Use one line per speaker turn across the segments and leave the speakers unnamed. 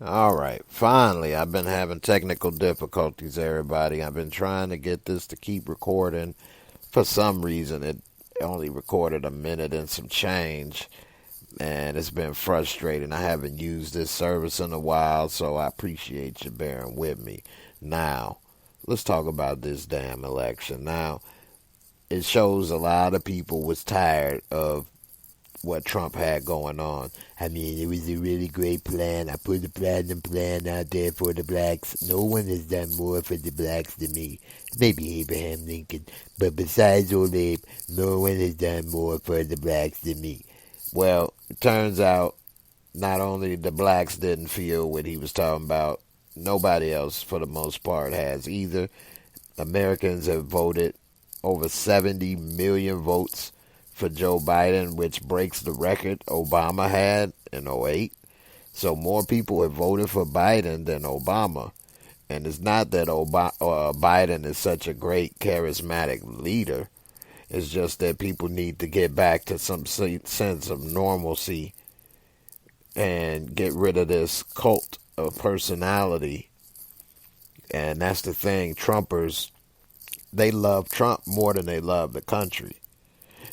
All right, finally, I've been having technical difficulties, everybody. I've been trying to get this to keep recording. For some reason, it only recorded a minute and some change, and it's been frustrating. I haven't used this service in a while, so I appreciate you bearing with me. Now, let's talk about this damn election. Now, it shows a lot of people was tired of what Trump had going on. I mean, it was a really great plan. I put the platinum plan out there for the blacks. No one has done more for the blacks than me. Maybe Abraham Lincoln. But besides old Abe, no one has done more for the blacks than me. Well, it turns out not only the blacks didn't feel what he was talking about, nobody else, for the most part, has either. Americans have voted over 70 million votes for Joe Biden, which breaks the record Obama had in '08. So more people have voted for Biden than Obama. And it's not that Biden is such a great charismatic leader. It's just that people need to get back to some sense of normalcy and get rid of this cult of personality. And that's the thing. Trumpers, they love Trump more than they love the country.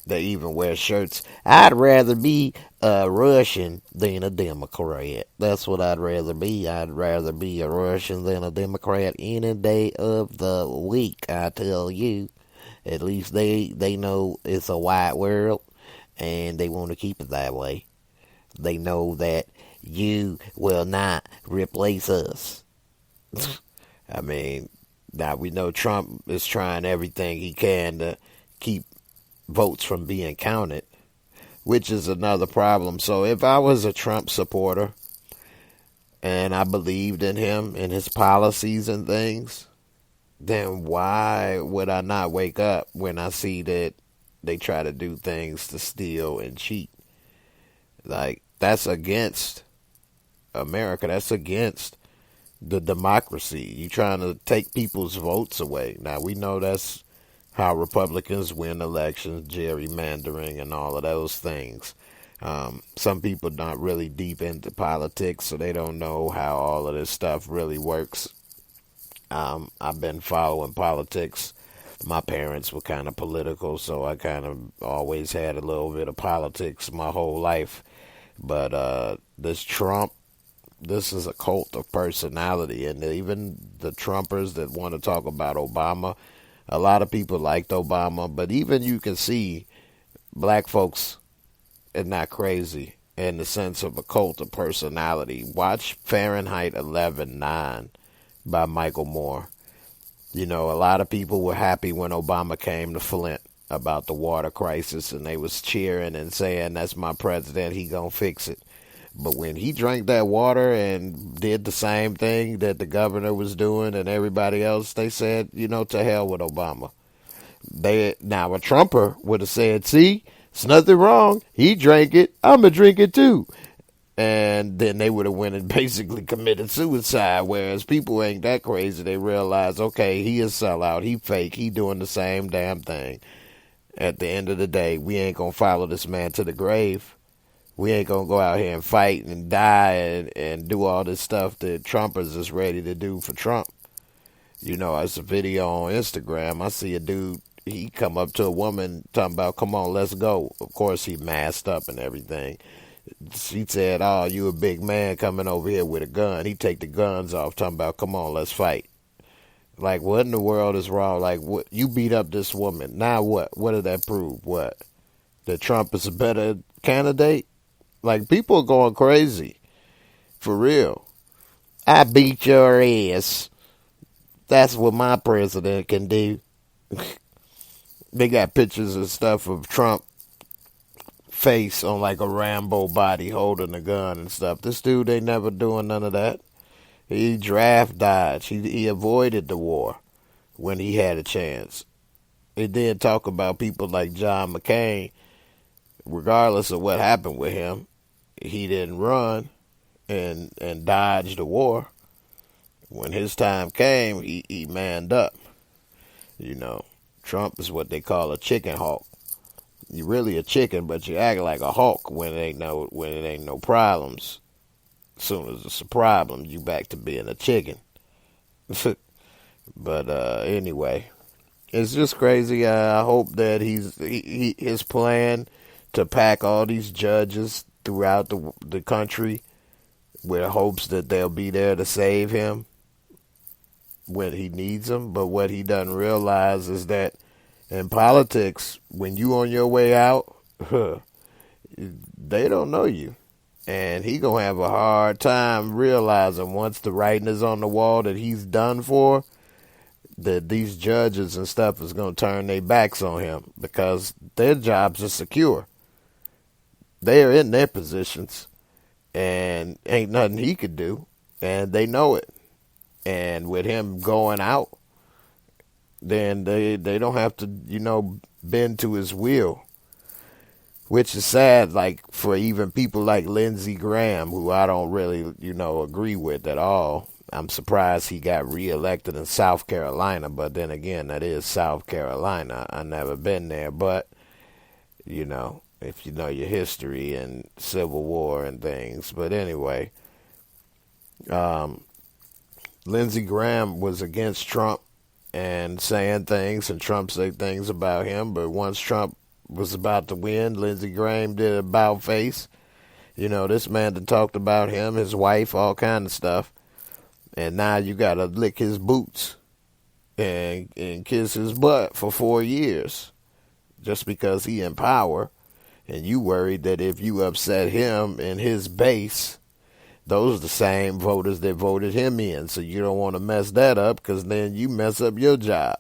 They even wear shirts. I'd rather be a Russian than a Democrat. That's what I'd rather be. I'd rather be a Russian than a Democrat any day of the week, I tell you. At least they know it's a white world, and they want to keep it that way. They know that you will not replace us. I mean, now we know Trump is trying everything he can to keep votes from being counted, which is another problem. So if I was a Trump supporter and I believed in him and his policies and things, then why would I not wake up when I see that they try to do things to steal and cheat? Like, that's against America. That's against the democracy. You trying to take people's votes away. Now, we know that's how Republicans win elections, gerrymandering and all of those things. Some people not really deep into politics, so they don't know how all of this stuff really works. I've been following politics. My parents were kind of political, so I kind of always had a little bit of politics my whole life. But this Trump, this is a cult of personality, and even the Trumpers that want to talk about Obama, a lot of people liked Obama, but even you can see black folks are not crazy in the sense of a cult of personality. Watch Fahrenheit 11/9 by Michael Moore. You know, a lot of people were happy when Obama came to Flint about the water crisis, and they was cheering and saying, that's my president, he gonna fix it. But when he drank that water and did the same thing that the governor was doing and everybody else, they said, to hell with Obama. Now a Trumper would have said, see, it's nothing wrong. He drank it. I'm going to drink it too. And then they would have went and basically committed suicide. Whereas people ain't that crazy. They realize, okay, he is sellout. He fake. He doing the same damn thing. At the end of the day, we ain't going to follow this man to the grave. We ain't going to go out here and fight and die and do all this stuff that Trumpers is ready to do for Trump. It's a video on Instagram. I see a dude, he come up to a woman talking about, come on, let's go. Of course, he masked up and everything. She said, oh, you a big man coming over here with a gun. He take the guns off, talking about, come on, let's fight. Like, what in the world is wrong? Like, what? You beat up this woman. Now what? What did that prove? What? That Trump is a better candidate? Like, people are going crazy. For real. I beat your ass. That's what my president can do. They got pictures and stuff of Trump face on like a Rambo body holding a gun and stuff. This dude ain't never doing none of that. He draft dodged. He avoided the war when he had a chance. He did talk about people like John McCain. Regardless of what happened with him, he didn't run and dodge the war. When his time came, he manned up. Trump is what they call a chicken hawk. You're really a chicken, but you act like a hawk when it ain't no problems. As soon as it's a problem, you back to being a chicken. But anyway, it's just crazy. I hope that his plan to pack all these judges throughout the country with hopes that they'll be there to save him when he needs them. But what he doesn't realize is that in politics, when you on your way out, they don't know you. And he gonna have a hard time realizing once the writing is on the wall that he's done for, that these judges and stuff is gonna turn their backs on him because their jobs are secure. They're in their positions and ain't nothing he could do. And they know it. And with him going out, then they don't have to, bend to his will. Which is sad, like, for even people like Lindsey Graham, who I don't really, agree with at all. I'm surprised he got reelected in South Carolina, but then again, that is South Carolina. I never been there, but, if you know your history and Civil War and things. But anyway, Lindsey Graham was against Trump and saying things, and Trump said things about him, but once Trump was about to win, Lindsey Graham did a about face. This man that talked about him, his wife, all kind of stuff. And now you got to lick his boots and kiss his butt for 4 years just because he in power. And you worried that if you upset him and his base, those are the same voters that voted him in. So you don't want to mess that up because then you mess up your job.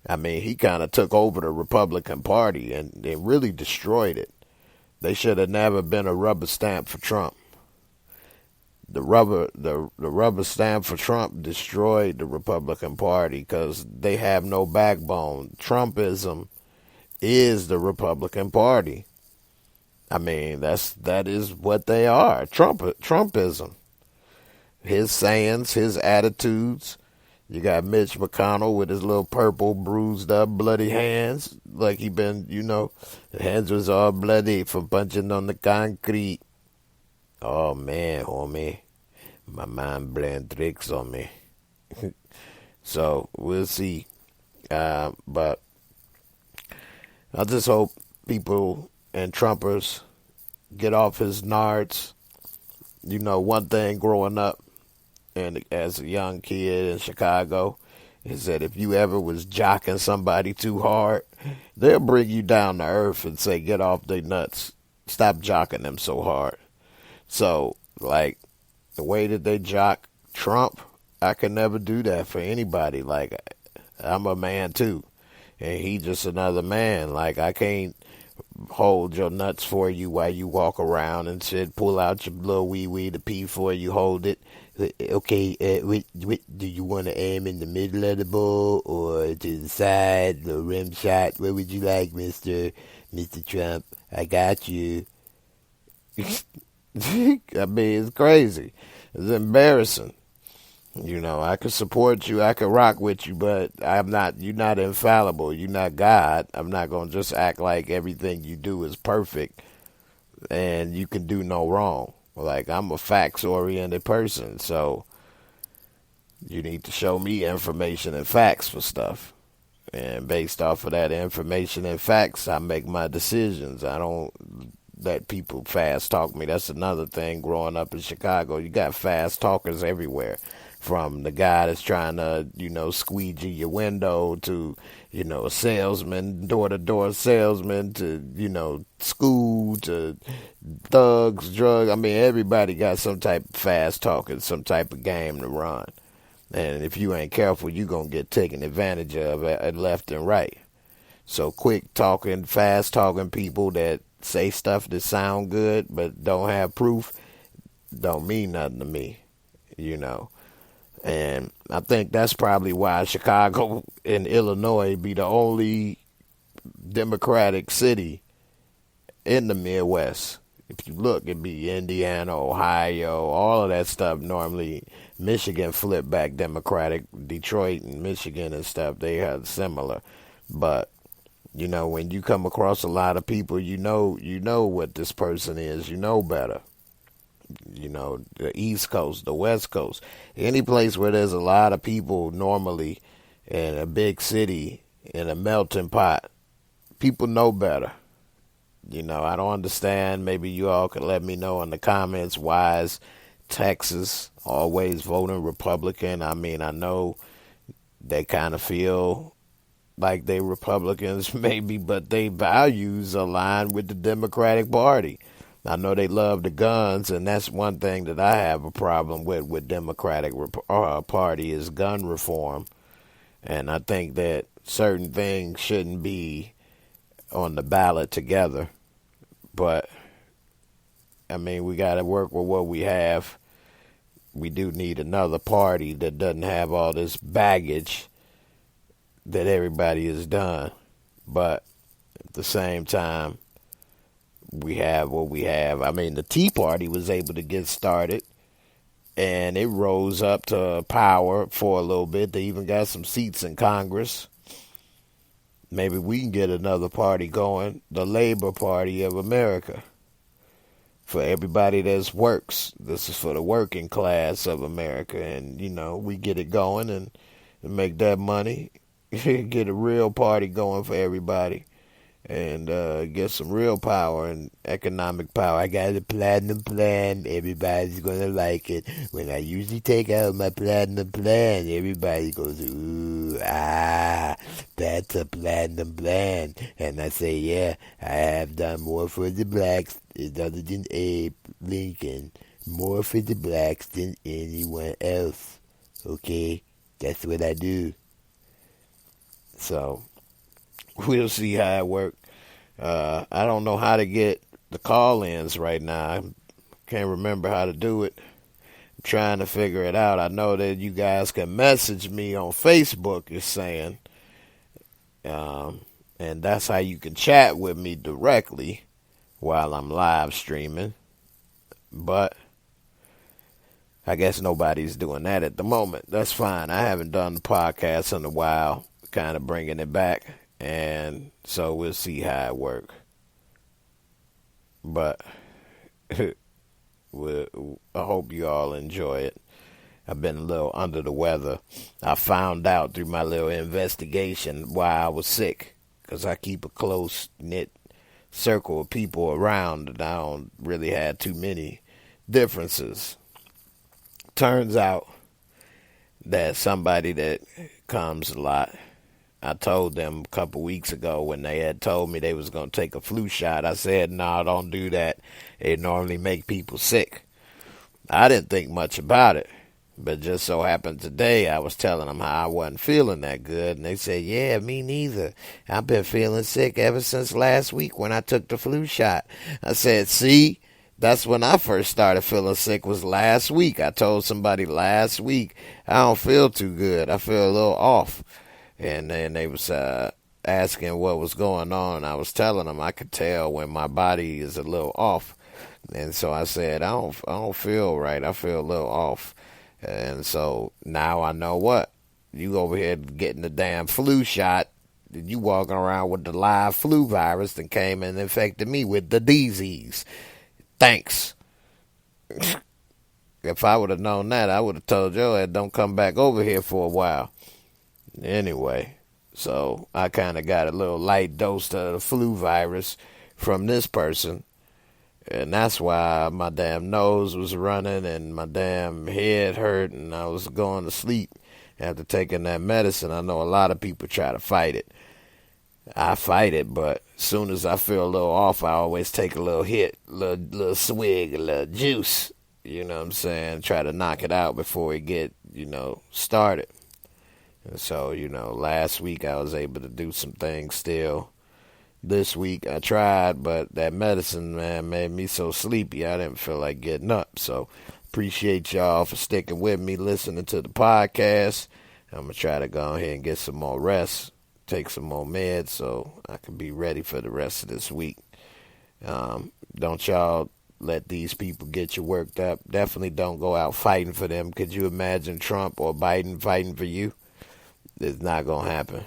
I mean, he kind of took over the Republican Party and they really destroyed it. They should have never been a rubber stamp for Trump. The rubber stamp for Trump destroyed the Republican Party because they have no backbone. Trumpism is the Republican Party. I mean, that is what they are. Trumpism. His sayings, his attitudes. You got Mitch McConnell with his little purple, bruised up, bloody hands. Like he been, the hands was all bloody from punching on the concrete. Oh, man, homie. My mind playing tricks on me. So, we'll see. But I just hope people and Trumpers get off his nards. One thing growing up, and as a young kid in Chicago, is that if you ever was jocking somebody too hard, they'll bring you down to earth and say, get off their nuts. Stop jocking them so hard. So, like, the way that they jock Trump, I could never do that for anybody. Like, I'm a man too, and he just another man. Like, I can't hold your nuts for you while you walk around and shit. Pull out your little wee to pee for you. Hold it. Okay, do you want to aim in the middle of the bowl or to the side, the rim shot? What would you like, Mr. Trump? I got you. I mean, it's crazy. It's embarrassing. I could support you, I could rock with you, but you're not infallible. You're not God. I'm not going to just act like everything you do is perfect and you can do no wrong. Like, I'm a facts-oriented person, so you need to show me information and facts for stuff. And based off of that information and facts, I make my decisions. I don't let people fast talk me. That's another thing growing up in Chicago. You got fast talkers everywhere. From the guy that's trying to, squeegee your window to, a salesman, door-to-door salesman to, school to thugs, drugs. I mean, everybody got some type of fast talking, some type of game to run. And if you ain't careful, you're going to get taken advantage of at left and right. So quick talking, fast talking people that say stuff that sound good but don't have proof don't mean nothing to me, And I think that's probably why Chicago and Illinois be the only Democratic city in the Midwest. If you look, it'd be Indiana, Ohio, all of that stuff. Normally, Michigan flipped back Democratic. Detroit and Michigan and stuff, they have similar. But, when you come across a lot of people, you know what this person is. You know better. The East Coast, the West Coast, any place where there's a lot of people normally in a big city in a melting pot, people know better. I don't understand. Maybe you all could let me know in the comments why is Texas always voting Republican. I mean, I know they kind of feel like they Republicans maybe, but their values align with the Democratic Party. I know they love the guns, and that's one thing that I have a problem with Democratic Party is gun reform. And I think that certain things shouldn't be on the ballot together. But, I mean, we got to work with what we have. We do need another party that doesn't have all this baggage that everybody has done. But at the same time, we have what we have. I mean, the Tea Party was able to get started, and it rose up to power for a little bit. They even got some seats in Congress. Maybe we can get another party going, the Labor Party of America. For everybody that works. This is for the working class of America. And, we get it going and make that money. Get a real party going for everybody. And get some real power and economic power. I got a platinum plan. Everybody's going to like it. When I usually take out my platinum plan, everybody goes, ooh, that's a platinum plan. And I say, yeah, I have done more for the blacks other than Abe Lincoln. More for the blacks than anyone else. Okay? That's what I do. So, we'll see how it works. I don't know how to get the call-ins right now. I can't remember how to do it. I'm trying to figure it out. I know that you guys can message me on Facebook, you're saying. And that's how you can chat with me directly while I'm live streaming. But I guess nobody's doing that at the moment. That's fine. I haven't done the podcast in a while, kind of bringing it back. And so we'll see how it works. But I hope you all enjoy it. I've been a little under the weather. I found out through my little investigation why I was sick. Because I keep a close-knit circle of people around and I don't really have too many differences. Turns out that somebody that comes a lot, I told them a couple weeks ago when they had told me they was going to take a flu shot. I said, no, don't do that. It normally make people sick. I didn't think much about it. But just so happened today, I was telling them how I wasn't feeling that good. And they said, yeah, me neither. I've been feeling sick ever since last week when I took the flu shot. I said, see, that's when I first started feeling sick was last week. I told somebody last week, I don't feel too good. I feel a little off. And then they was asking what was going on. I was telling them I could tell when my body is a little off. And so I said, I don't feel right. I feel a little off. And so now I know what. You over here getting the damn flu shot. You walking around with the live flu virus that came and infected me with the disease. Thanks. If I would have known that, I would have told you, don't come back over here for a while. Anyway, so I kind of got a little light dose of the flu virus from this person. And that's why my damn nose was running and my damn head hurt and I was going to sleep after taking that medicine. I know a lot of people try to fight it. I fight it, but as soon as I feel a little off, I always take a little hit, a little swig, a little juice. You know what I'm saying? Try to knock it out before it get, started. And so, last week I was able to do some things still. This week I tried, but that medicine, man, made me so sleepy I didn't feel like getting up. So appreciate y'all for sticking with me, listening to the podcast. I'm going to try to go ahead and get some more rest, take some more meds so I can be ready for the rest of this week. Don't y'all let these people get you worked up. Definitely don't go out fighting for them. Could you imagine Trump or Biden fighting for you? It's not going to happen.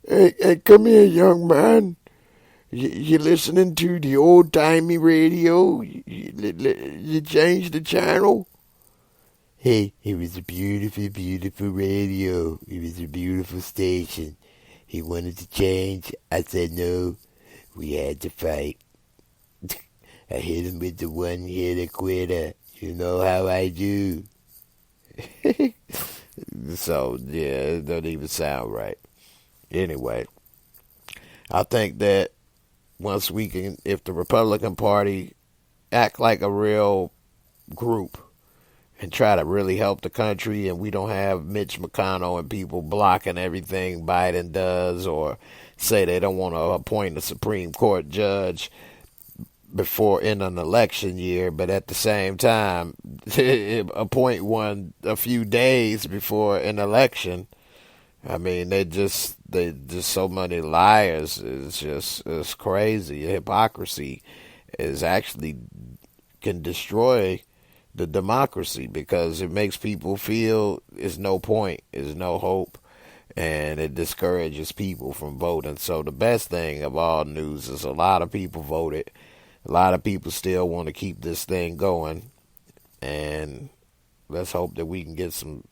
Hey, come here, young man. You listening to the old timey radio? You changed the channel? Hey, it was a beautiful, beautiful radio. It was a beautiful station. He wanted to change. I said no. We had to fight. I hit him with the one-hitter quitter. You know how I do. So, yeah, it doesn't even sound right. Anyway, I think that once we can, if the Republican Party act like a real group and try to really help the country, and we don't have Mitch McConnell and people blocking everything Biden does, or say they don't want to appoint a Supreme Court judge before in an election year, but at the same time appoint one a few days before an election. I mean, they just so many liars. It's crazy. Hypocrisy is actually can destroy the democracy because it makes people feel there's no point, there's no hope, and it discourages people from voting. So the best thing of all news is a lot of people voted. A lot of people still want to keep this thing going, and let's hope that we can get some,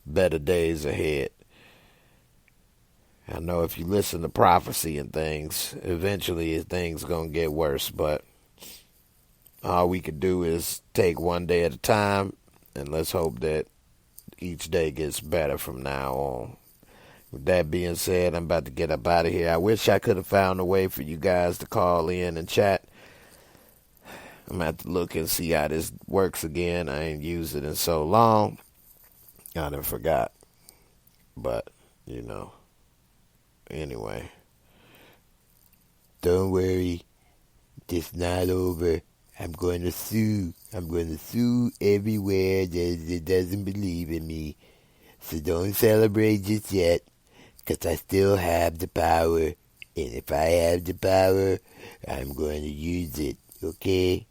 better days ahead. I know if you listen to prophecy and things, eventually things going to get worse, but all we could do is take one day at a time, and let's hope that each day gets better from now on. With that being said, I'm about to get up out of here. I wish I could have found a way for you guys to call in and chat. I'm going to have to look and see how this works again. I ain't used it in so long. I done forgot. But, anyway. Don't worry. It's not over. I'm going to sue. I'm going to sue everywhere that doesn't believe in me. So don't celebrate just yet, because I still have the power. And if I have the power, I'm going to use it, okay?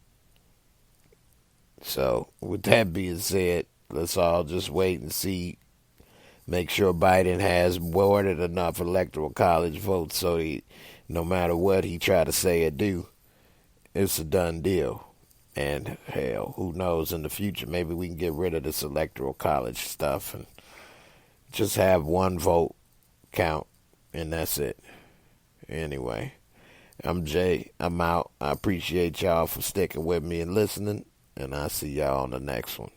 So, with that being said, let's all just wait and see. Make sure Biden has more than enough electoral college votes so no matter what he try to say or do, it's a done deal. And hell, who knows in the future, maybe we can get rid of this electoral college stuff and just have one vote count, and that's it. Anyway, I'm Jay. I'm out. I appreciate y'all for sticking with me and listening, and I'll see y'all on the next one.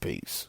Peace.